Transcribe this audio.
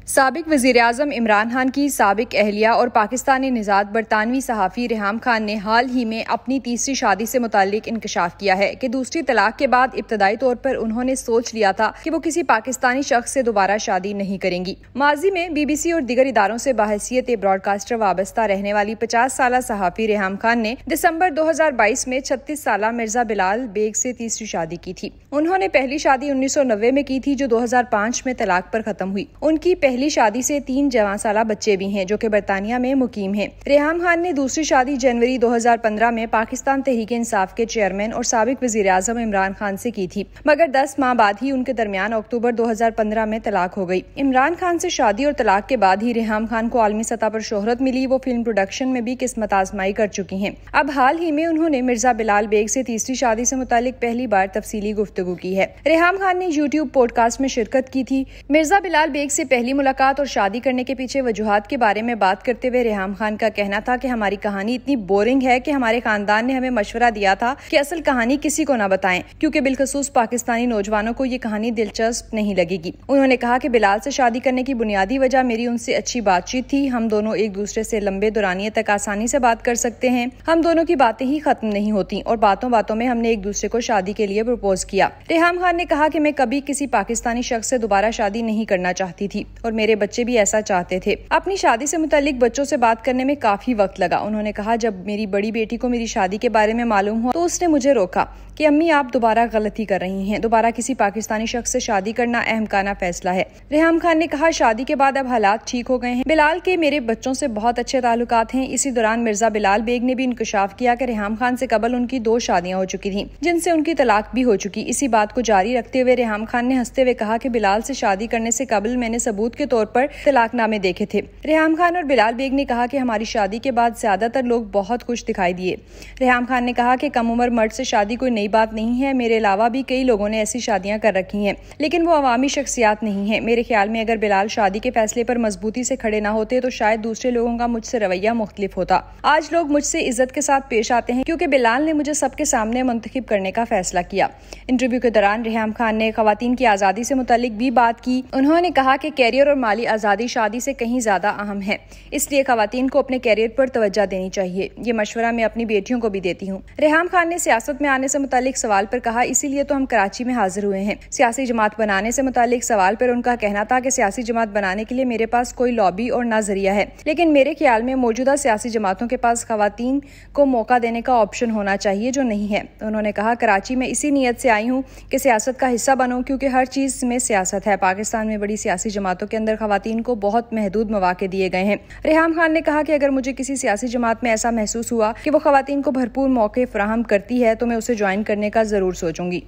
साबिक वज़ीर-ए-आज़म इमरान खान की साबिक अहलिया और पाकिस्तानी निजात बरतानवी सहाफ़ी रेहाम खान ने हाल ही में अपनी तीसरी शादी से मुताल्लिक इंकशाफ किया है कि दूसरी तलाक के बाद इब्तदाई तौर पर उन्होंने सोच लिया था कि वो किसी पाकिस्तानी शख्स से दोबारा शादी नहीं करेंगी। माजी में BBC और दीगर इदारों से बहैसियत ब्रॉडकास्टर वाबस्ता रहने वाली 50 साला सहाफ़ी रेहाम खान ने दिसंबर 2022 में 36 साला मिर्जा बिलाल बेग से तीसरी शादी की थी। उन्होंने पहली शादी 1990 में की थी जो 2005 में तलाक पर खत्म हुई। उनकी पहली शादी से 3 जवान साला बच्चे भी हैं जो कि बरतानिया में मुकीम हैं। रेहाम खान ने दूसरी शादी जनवरी 2015 में पाकिस्तान तहरीक इंसाफ के चेयरमैन और साबिक वज़ीर-ए-आज़म इमरान खान से की थी, मगर 10 माह बाद ही उनके दरमियान अक्टूबर 2015 में तलाक हो गई। इमरान खान से शादी और तलाक के बाद ही रेहाम खान को आलमी सतह पर शोहरत मिली। वो फिल्म प्रोडक्शन में भी किस्मत आजमाई कर चुकी हैं। अब हाल ही में उन्होंने मिर्जा बिलाल बेग से तीसरी शादी से मुतालिक पहली बार तफसीली गुफ्तगू की है। रेहाम खान ने YouTube पॉडकास्ट में शिरकत की थी। मिर्जा बिलाल बेग से पहली मुलाकात और शादी करने के पीछे वजूहात के बारे में बात करते हुए रेहाम खान का कहना था कि हमारी कहानी इतनी बोरिंग है कि हमारे खानदान ने हमें मशवरा दिया था कि असल कहानी किसी को न बताएं, क्योंकि बिलखसूस पाकिस्तानी नौजवानों को ये कहानी दिलचस्प नहीं लगेगी। उन्होंने कहा कि बिलाल से शादी करने की बुनियादी वजह मेरी उनसे अच्छी बातचीत थी। हम दोनों एक दूसरे से लंबे दौरानिये तक आसानी से बात कर सकते हैं। हम दोनों की बातें ही खत्म नहीं होती और बातों बातों में हमने एक दूसरे को शादी के लिए प्रपोज किया। रेहाम खान ने कहा कि मैं कभी किसी पाकिस्तानी शख्स से दोबारा शादी नहीं करना चाहती थी और मेरे बच्चे भी ऐसा चाहते थे। अपनी शादी से मुतालिक बच्चों से बात करने में काफी वक्त लगा। उन्होंने कहा, जब मेरी बड़ी बेटी को मेरी शादी के बारे में मालूम हुआ तो उसने मुझे रोका कि अम्मी आप दोबारा गलती कर रही हैं। दोबारा किसी पाकिस्तानी शख्स से शादी करना अहमकाना फैसला है। रेहाम खान ने कहा, शादी के बाद अब हालात ठीक हो गए हैं। बिलाल के मेरे बच्चों से बहुत अच्छे ताल्लुकात हैं। इसी दौरान मिर्जा बिलाल बेग ने भी इंकशाफ किया कि रेहाम खान से कबल उनकी 2 शादियां हो चुकी थी, जिनसे उनकी तलाक भी हो चुकी। इसी बात को जारी रखते हुए रेहाम खान ने हंसते हुए कहा कि बिलाल से शादी करने से कबल मैंने सबूत के तौर पर तलाकनामे देखे थे। रेहाम खान और बिलाल बेग ने कहा कि हमारी शादी के बाद ज्यादातर लोग बहुत खुश दिखाई दिए। रेहाम खान ने कहा कि कम उम्र मर्द से शादी कोई नई बात नहीं है। मेरे अलावा भी कई लोगों ने ऐसी शादियां कर रखी हैं, लेकिन वो अवामी शख्सियात नहीं है। मेरे ख्याल में अगर बिलाल शादी के फैसले पर मजबूती से खड़े ना होते तो शायद दूसरे लोगों का मुझसे रवैया मुख्तलिफ होता। आज लोग मुझसे इज्जत के साथ पेश आते हैं क्योंकि बिलाल ने मुझे सबके सामने मुंतखब करने का फैसला किया। इंटरव्यू के दौरान रेहाम खान ने खवातीन की आजादी से मुतालिक भी बात की। उन्होंने कहा कि कैरियर और माली आजादी शादी से कहीं ज्यादा अहम है, इसलिए खवातीन को अपने कैरियर पर तवज्जो देनी चाहिए। ये मशवरा मैं अपनी बेटियों को भी देती हूँ। रेहाम खान ने सियासत में आने से मुतालिक सवाल पर कहा, इसीलिए तो हम कराची में हाजिर हुए हैं। सियासी जमात बनाने से मुतालिक सवाल पर उनका कहना था कि सियासी जमात बनाने के लिए मेरे पास कोई लॉबी और ना जरिया है, लेकिन मेरे ख्याल में मौजूदा सियासी जमातों के पास खवातीन को मौका देने का ऑप्शन होना चाहिए जो नहीं है। उन्होंने कहा, कराची में इसी नीयत से आई हूँ कि सियासत का हिस्सा बनूं, क्योंकि हर चीज में सियासत है। पाकिस्तान में बड़ी सियासी जमातों के अंदर खवातीन को बहुत महदूद मौके दिए गए हैं। रेहाम खान ने कहा कि अगर मुझे किसी सियासी जमात में ऐसा महसूस हुआ कि वो खवातीन को भरपूर मौके फराहम करती है तो मैं उसे ज्वाइन करने का जरूर सोचूंगी।